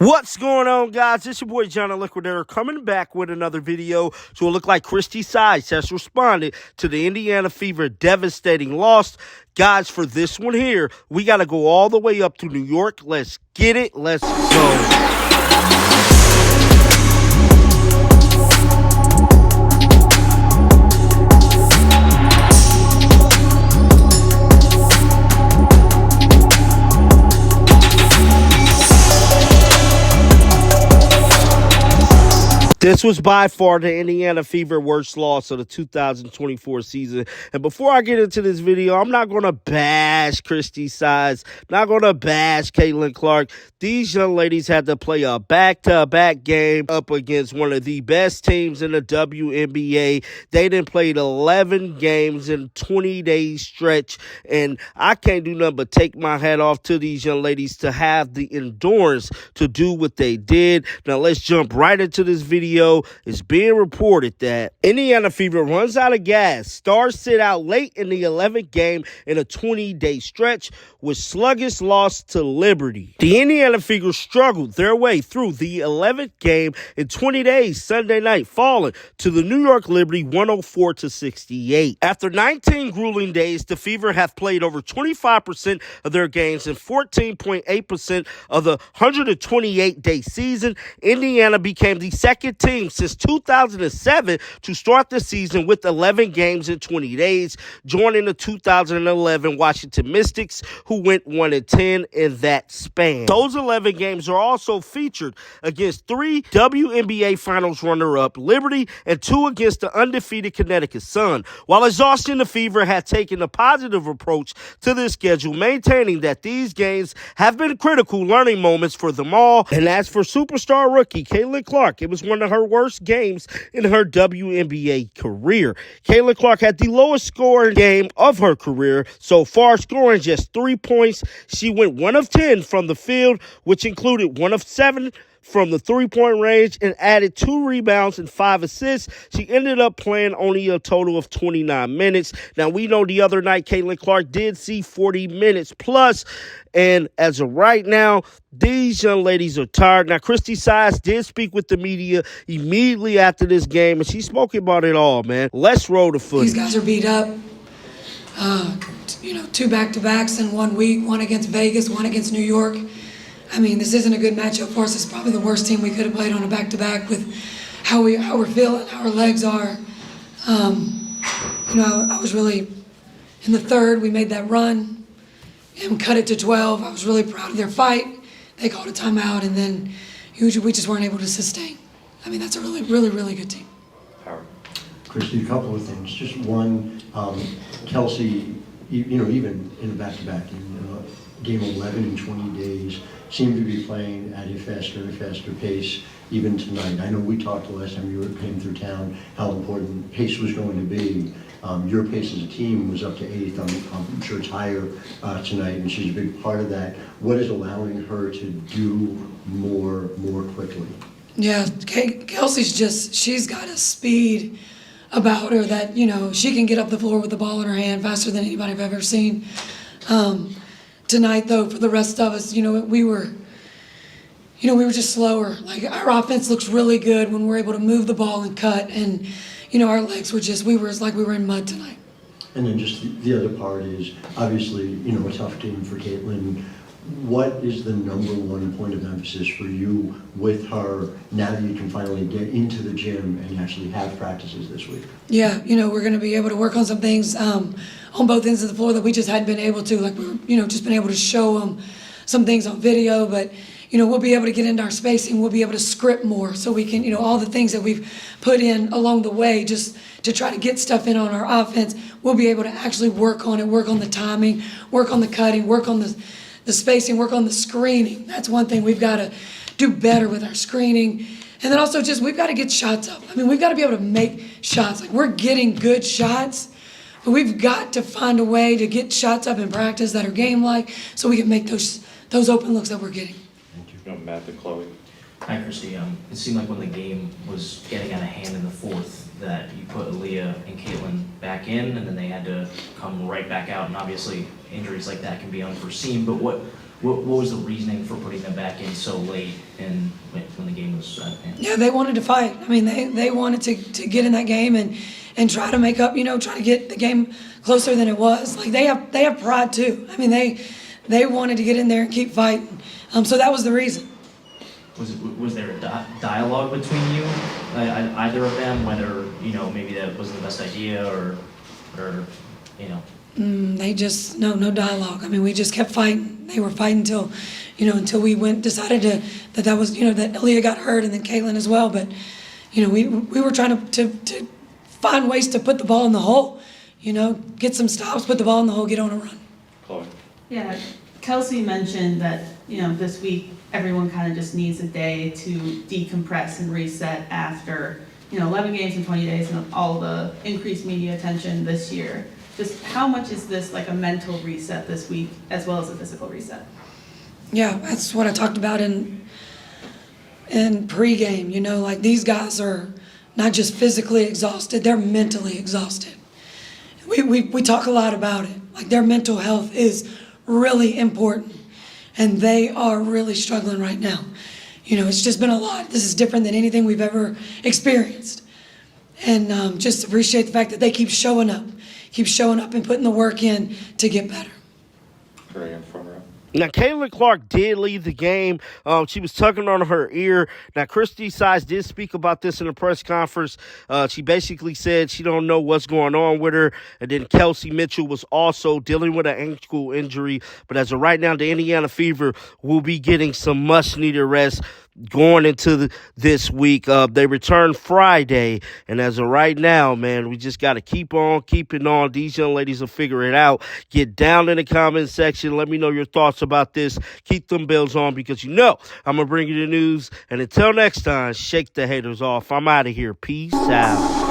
What's going on, guys? It's your boy John the Liquidator coming back with another video. So it looked like Christie Sides has responded to the Indiana Fever devastating loss. Guys, for this one here, we got to go all the way up to New York. Let's get it. Let's go. This was by far the Indiana Fever worst loss of the 2024 season. And before I get into this video, I'm not going to bash Christie Sides, not going to bash Caitlin Clark. These young ladies had to play a back-to-back game up against one of the best teams in the WNBA. They done played 11 games in 20-day stretch. And I can't do nothing but take my hat off to these young ladies to have the endurance to do what they did. Now, let's jump right into this video. It's being reported that Indiana Fever runs out of gas. Stars sit out late in the 11th game in a 20-day stretch with sluggish loss to Liberty. The Indiana Fever struggled their way through the 11th game in 20 days Sunday night, falling to the New York Liberty 104-68. After 19 grueling days, the Fever have played over 25% of their games in 14.8% of the 128-day season. Indiana became the second team since 2007 to start the season with 11 games in 20 days, joining the 2011 Washington Mystics, who went 1-10 in that span. Those 11 games are also featured against 3 WNBA Finals runner-up Liberty and 2 against the undefeated Connecticut Sun. While exhaustion, the Fever had taken a positive approach to this schedule, maintaining that these games have been critical learning moments for them all. And as for superstar rookie Caitlin Clark, it was one of her worst games in her WNBA career. Caitlin Clark had the lowest scoring game of her career so far, scoring just 3 points. She went 1 of 10 from the field, which included 1 of 7 from the three-point range and added 2 rebounds and 5 assists. She ended up playing only a total of 29 minutes. Now, we know the other night Caitlin Clark did see 40 minutes plus, and as of right now, these young ladies are tired. Now, Christie Sides did speak with the media immediately after this game, and she spoke about it all, man. Let's roll the footage. These guys are beat up. 2 back-to-backs in 1 week, 1 against Vegas, 1 against New York. I mean, this isn't a good matchup for us. It's probably the worst team we could have played on a back-to-back with how we're feeling, how our legs are. I was really, in the third, we made that run and cut it to 12. I was really proud of their fight. They called a timeout, and then we just weren't able to sustain. I mean, that's a really, really, really good team. Christie, a couple of things. Just one, Kelsey, even in a back-to-back, game 11 in 20 days, seemed to be playing at a faster pace even tonight. I know we talked the last time you came through town how important pace was going to be. Your pace as a team was up to 8th. I'm sure it's higher tonight, and she's a big part of that. What is allowing her to do more quickly? Yeah, Kelsey's she's got a speed about her that, she can get up the floor with the ball in her hand faster than anybody I've ever seen. Tonight, though, for the rest of us, we were just slower. Like, our offense looks really good when we're able to move the ball and cut, and, our legs were like we were in mud tonight. And then just the other part is, obviously, a tough game for Caitlin. What is the number one point of emphasis for you with her now that you can finally get into the gym and actually have practices this week? Yeah, we're going to be able to work on some things on both ends of the floor that we just hadn't been able to. Like, we're, just been able to show them some things on video, but, we'll be able to get into our spacing. We'll be able to script more so we can, all the things that we've put in along the way just to try to get stuff in on our offense. We'll be able to actually work on it, work on the timing, work on the cutting, work on the spacing, work on the screening. That's one thing we've got to do better with our screening. And then also we've got to get shots up. I mean, we've got to be able to make shots. Like, we're getting good shots, but we've got to find a way to get shots up in practice that are game-like so we can make those open looks that we're getting. Thank you. Matt and Chloe. Hi, Christie. It seemed like when the game was getting out of hand in the fourth that you put Aaliyah and Caitlin back in, and then they had to come right back out. And obviously, injuries like that can be unforeseen. But what What was the reasoning for putting them back in so late and when the game was at hand? Yeah, they wanted to fight. I mean, they wanted to get in that game and try to make up, try to get the game closer than it was. Like, they have pride too. I mean, they wanted to get in there and keep fighting. So that was the reason. Was there a dialogue between you, either of them, whether, maybe that wasn't the best idea or They just, no dialogue. I mean, we just kept fighting. They were fighting until we decided that was, that Aaliyah got hurt and then Caitlin as well. But, we were trying to find ways to put the ball in the hole, get some stops, put the ball in the hole, get on a run. Chloe. Yeah, Kelsey mentioned that, this week everyone kind of just needs a day to decompress and reset after, 11 games in 20 days and all the increased media attention this year. Just how much is this like a mental reset this week as well as a physical reset? Yeah, that's what I talked about in pregame. Like, these guys are not just physically exhausted, they're mentally exhausted. We talk a lot about it. Like, their mental health is really important, and they are really struggling right now. It's just been a lot. This is different than anything we've ever experienced. And just appreciate the fact that they keep showing up and putting the work in to get better. Very in front row. Now, Caitlin Clark did leave the game. She was tugging on her ear. Now, Christie Size did speak about this in a press conference. She basically said she don't know what's going on with her. And then Kelsey Mitchell was also dealing with an ankle injury. But as of right now, the Indiana Fever will be getting some much-needed rest going into this week. They return Friday, and as of right now, man, we just got to keep on keeping on. These young ladies will figure it out. Get down in the comment section. Let me know your thoughts about this. Keep them bells on, because I'm going to bring you the news. And until next time, shake the haters off. I'm out of here. Peace out.